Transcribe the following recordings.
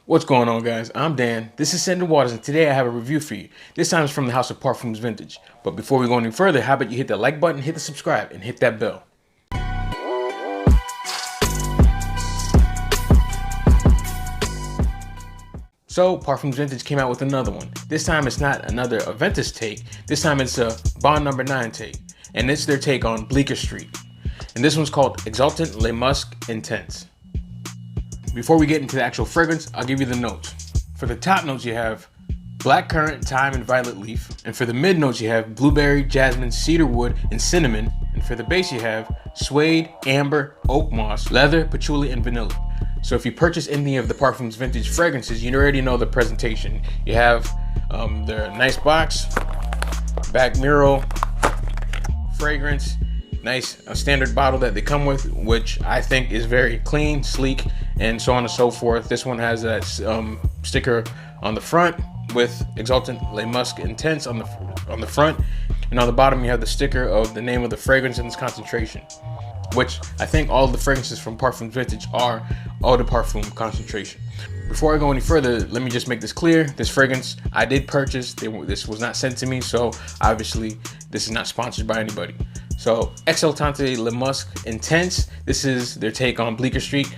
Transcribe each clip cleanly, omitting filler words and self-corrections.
What's going on, guys? I'm Dan. This is Scented Waters, and today I have a review for you. This time it's from the house of Parfums Vintage. But before we go any further, how about you hit that like button, hit the subscribe, and hit that bell. So, Parfums Vintage came out with another one. This time it's not another Aventus take. This time it's a Bond Number 9 take. And it's their take on Bleeker Street. And this one's called Exaltant Le Musc Intense. Before we get into the actual fragrance, I'll give you the notes. For the top notes, you have blackcurrant, thyme, and violet leaf. And for the mid notes, you have blueberry, jasmine, cedarwood, and cinnamon. And for the base, you have suede, amber, oak moss, leather, patchouli, and vanilla. So if you purchase any of the Parfums Vintage fragrances, you already know the presentation. You have their nice box, back mural, fragrance, nice standard bottle that they come with, which I think is very clean, sleek, and so on and so forth. This one has that sticker on the front with Exaltant Le Musc Intense on the front, and on the bottom you have the sticker of the name of the fragrance and its concentration, which I think all the fragrances from Parfums Vintage are eau de parfum concentration. Before I go any further, let me just make this clear. This fragrance I did purchase. This was not sent to me, so obviously this is not sponsored by anybody. So Exaltant Le Musc Intense, this is their take on Bleeker Street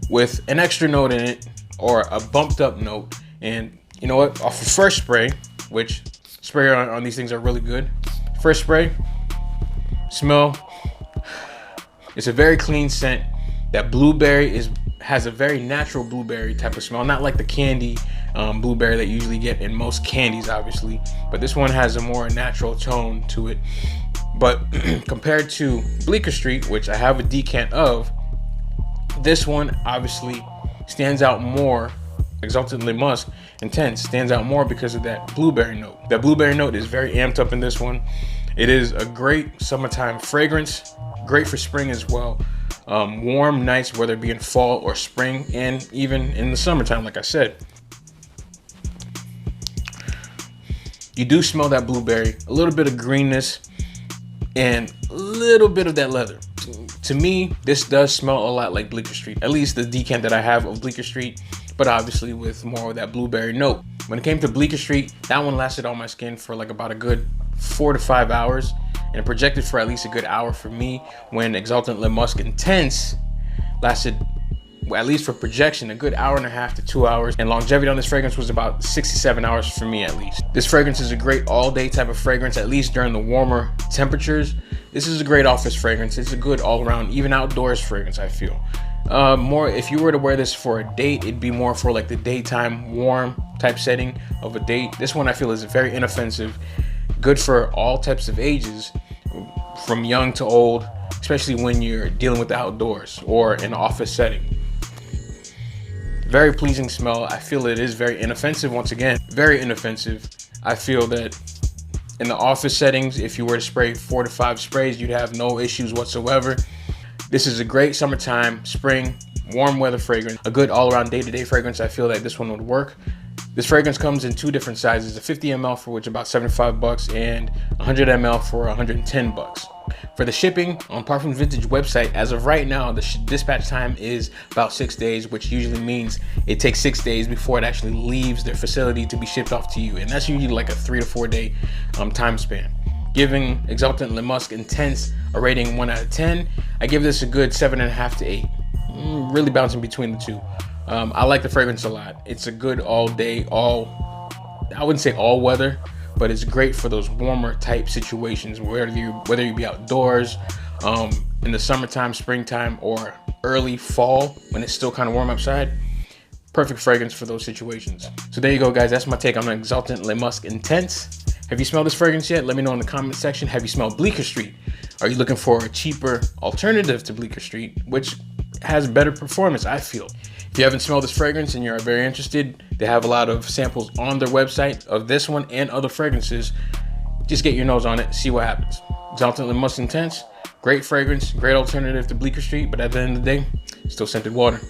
with an extra note in it, or a bumped up note. And you know what, off of first spray, which spray on these things are really good. First spray, smell, it's a very clean scent. That blueberry has a very natural blueberry type of smell, not like the candy blueberry that you usually get in most candies, obviously, but this one has a more natural tone to it. But compared to Bleeker Street, which I have a decant of, this one obviously stands out more. Exaltant Le Musc Intense stands out more because of that blueberry note. That blueberry note is very amped up in this one. It is a great summertime fragrance, great for spring as well. Warm nights, whether it be in fall or spring, and even in the summertime, like I said. You do smell that blueberry, a little bit of greenness, and a little bit of that leather. To me, this does smell a lot like Bleeker Street, at least the decant that I have of Bleeker Street, but obviously with more of that blueberry note. When it came to Bleeker Street, that one lasted on my skin for like about a good 4 to 5 hours, and it projected for at least a good hour for me, when Exaltant Le Musc Intense lasted, at least for projection, a good hour and a half to 2 hours, and longevity on this fragrance was about 67 hours for me at least. This fragrance is a great all-day type of fragrance, at least during the warmer temperatures. This is a great office fragrance. It's a good all-around, even outdoors fragrance, I feel. More, if you were to wear this for a date, it'd be more for like the daytime warm type setting of a date. This one I feel is very inoffensive, good for all types of ages, from young to old, especially when you're dealing with the outdoors or in an office setting. Very pleasing smell. I feel it is very inoffensive. Once again, very inoffensive. I feel that in the office settings, if you were to spray 4 to 5 sprays, you'd have no issues whatsoever. This is a great summertime, spring, warm weather fragrance, a good all-around day-to-day fragrance. I feel that this one would work. This fragrance comes in 2 different sizes, a 50 ml for which about $75 and 100 ml for $110. For the shipping on Parfums Vintage website, as of right now, the dispatch time is about 6 days, which usually means it takes 6 days before it actually leaves their facility to be shipped off to you. And that's usually like a 3 to 4 day time span. Giving Exaltant Le Musc Intense a rating 1 out of 10, I give this a good 7.5 to 8. Really bouncing between the two. I like the fragrance a lot. It's a good all day, I wouldn't say all weather, but it's great for those warmer type situations, whether you be outdoors, in the summertime, springtime, or early fall when it's still kind of warm outside. Perfect fragrance for those situations. So there you go, guys. That's my take on Exaltant Le Musc Intense. Have you smelled this fragrance yet? Let me know in the comment section. Have you smelled Bleeker Street? Are you looking for a cheaper alternative to Bleeker Street, which has better performance, I feel? If you haven't smelled this fragrance and you're very interested, they have a lot of samples on their website of this one and other fragrances. Just get your nose on it, see what happens. Exaltant Le Musc Intense, great fragrance, great alternative to Bleeker Street, but at the end of the day, still scented water.